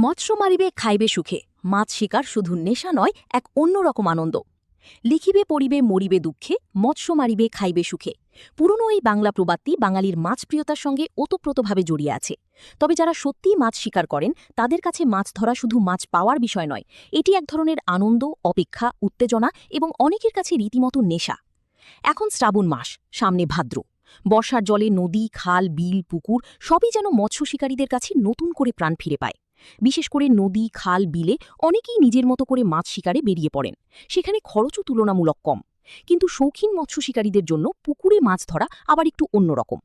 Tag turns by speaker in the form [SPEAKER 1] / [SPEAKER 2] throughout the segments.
[SPEAKER 1] মৎস্য মারিবে খাইবে সুখে, মাছ শিকার শুধু নেশা নয়, এক অন্যরকম আনন্দ। লিখিবে পড়িবে মরিবে দুঃখে, মৎস্য মারিবে খাইবে সুখে। পুরনো এই বাংলা প্রবাদটি বাঙালির মাছপ্রিয়তার সঙ্গে ওতপ্রোতভাবে জড়িয়ে আছে। তবে যারা সত্যিই মাছ শিকার করেন, তাদের কাছে মাছ ধরা শুধু মাছ পাওয়ার বিষয় নয়, এটি এক ধরনের আনন্দ, অপেক্ষা, উত্তেজনা এবং অনেকের কাছে রীতিমতো নেশা। এখন শ্রাবণ মাস, সামনে ভাদ্র। বর্ষার জলে নদী, খাল, বিল, পুকুর সবই যেন মৎস্য শিকারীদের কাছে নতুন করে প্রাণ ফিরে পায়। বিশেষ করে নদী, খাল, বিলে অনেকেই নিজের মতো করে মাছ শিকারে বেরিয়ে পড়েন। সেখানে খরচও তুলনামূলক কম। কিন্তু শৌখিন মৎস্য শিকারীদের জন্য পুকুরে মাছ ধরা আবার একটু অন্যরকম।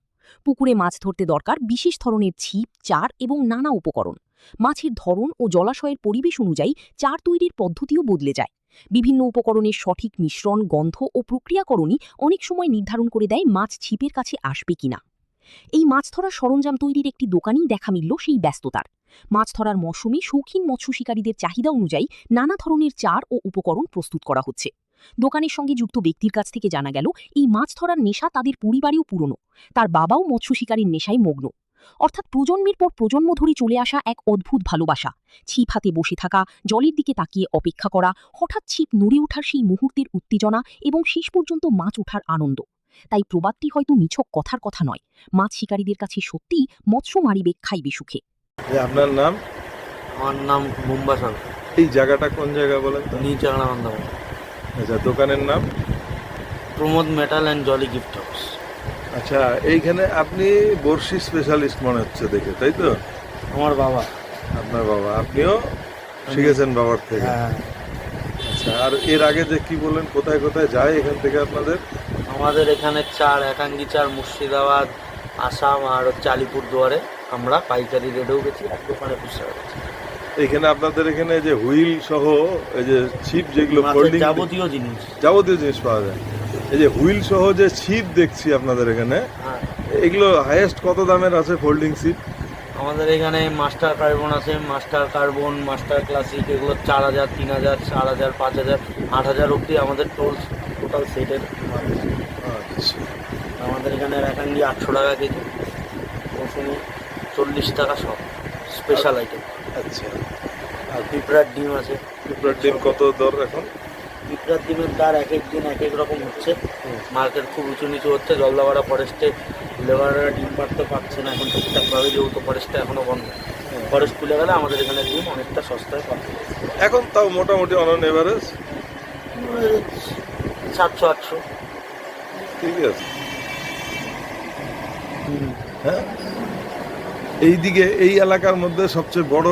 [SPEAKER 1] পুকুরে মাছ ধরতে দরকার বিশেষ ধরনের ছিপ, চার এবং নানা উপকরণ। মাছের ধরন ও জলাশয়ের পরিবেশ অনুযায়ী চার তৈরির পদ্ধতিও বদলে যায়। বিভিন্ন উপকরণের সঠিক মিশ্রণ, গন্ধ ও প্রক্রিয়াকরণই অনেক সময় নির্ধারণ করে দেয় মাছ ছিপের কাছে আসবে কিনা। এই মাছ ধরার সরঞ্জাম তৈরির একটি দোকানেই দেখা মিলল সেই ব্যস্ততার। মাছ ধরার মৌসুমে শৌখিন মৎস্য শিকারীদের চাহিদা অনুযায়ী নানা ধরনের চার ও উপকরণ প্রস্তুত করা হচ্ছে। দোকানের সঙ্গে যুক্ত ব্যক্তির কাছ থেকে জানা গেল, এই মাছ ধরার নেশা তাদের পরিবারেও পুরনো। তার বাবাও মৎস্য শিকারীর নেশায় মগ্ন। অর্থাৎ প্রজন্মের পর প্রজন্ম ধরে চলে আসা এক অদ্ভুত ভালোবাসা। ছিপ হাতে বসে থাকা, জলের দিকে তাকিয়ে অপেক্ষা করা, হঠাৎ ছিপ নড়ে ওঠার সেই মুহূর্তের উত্তেজনা এবং শেষ পর্যন্ত মাছ ওঠার আনন্দ। তাই প্রবাদটি হয়তো নিছক কথার কথা নয়, মাছ শিকারীদের কাছে সত্যিই মৎস্য মারিবে খাইবে সুখে।
[SPEAKER 2] আপনার নাম?
[SPEAKER 3] আমার নাম মুম্বা সরকার।
[SPEAKER 2] এই জায়গাটা কোন জায়গা বলেন তো?
[SPEAKER 3] নিচারানন্দ।
[SPEAKER 2] আচ্ছা, দোকানের নাম?
[SPEAKER 3] Pramod metal and jolly gift house.
[SPEAKER 2] আচ্ছা, এইখানে আপনি বড়শি স্পেশালিস্ট মনে হচ্ছে দেখে, তাই তো?
[SPEAKER 3] আমার বাবা।
[SPEAKER 2] আপনার বাবা, আপনিও শিখেছেন বাবার থেকে?
[SPEAKER 3] হ্যাঁ।
[SPEAKER 2] আচ্ছা, আর এর আগে যে কি বললেন, কোথায় কোথায় যায় এখান থেকে আপনাদের?
[SPEAKER 3] আমাদের এখানে চার, একাঙ্গি চার, মুর্শিদাবাদ, আসাম আর হচ্ছে আলিপুরদুয়ারে আমরা পাইকারি রেটেও গেছি, এক দোকানে খুচরা গেছি।
[SPEAKER 2] এখানে আপনাদের এখানে যে হুইল সহ এই যে ছিপ, যেগুলো ফোল্ডিং
[SPEAKER 3] যাবতীয়
[SPEAKER 2] জিনিস পাওয়া যায়, এই যে হুইল সহ যে ছিপ দেখছি আপনাদের এখানে,
[SPEAKER 3] হ্যাঁ।
[SPEAKER 2] এগুলো হাইয়েস্ট কত দামের আছে ফোল্ডিং ছিপ?
[SPEAKER 3] আমাদের এখানে মাস্টার কার্বন আছে, মাস্টার কার্বন, মাস্টার ক্লাসিক, এগুলো 4000, 3000, 4000, 5000, 8000 অবধি আমাদের টোটাল সেটের।
[SPEAKER 2] আচ্ছা,
[SPEAKER 3] আমাদের এখানে একাঙ্গি 800 টাকা কেজি, মৌসুমি 40 টাকা সব স্পেশাল আইটেম।
[SPEAKER 2] আচ্ছা।
[SPEAKER 3] আর পিঁপড়ার ডিম আছে।
[SPEAKER 2] পিঁপড়ার ডিম কত দর এখন?
[SPEAKER 3] পিঁপড়ার ডিমের দার এক এক দিন এক এক রকম হচ্ছে। মার্কেট খুব উঁচু নিচু হচ্ছে। জলদাপাড়া ফরেস্টে লেবাররা ডিম পাড়তে পারছে না এখন ঠিকঠাকভাবে, যেহেতু ফরেস্টটা এখনও বন্ধ। ফরেস্ট খুলে গেলে আমাদের এখানে ডিম অনেকটা সস্তায় পাবে।
[SPEAKER 2] এখন তাও মোটামুটি অন এভারেজ
[SPEAKER 3] 700-800।
[SPEAKER 2] ঠিক আছে। হ্যাঁ, এইদিকে এই এলাকার মধ্যে সবচেয়ে বড়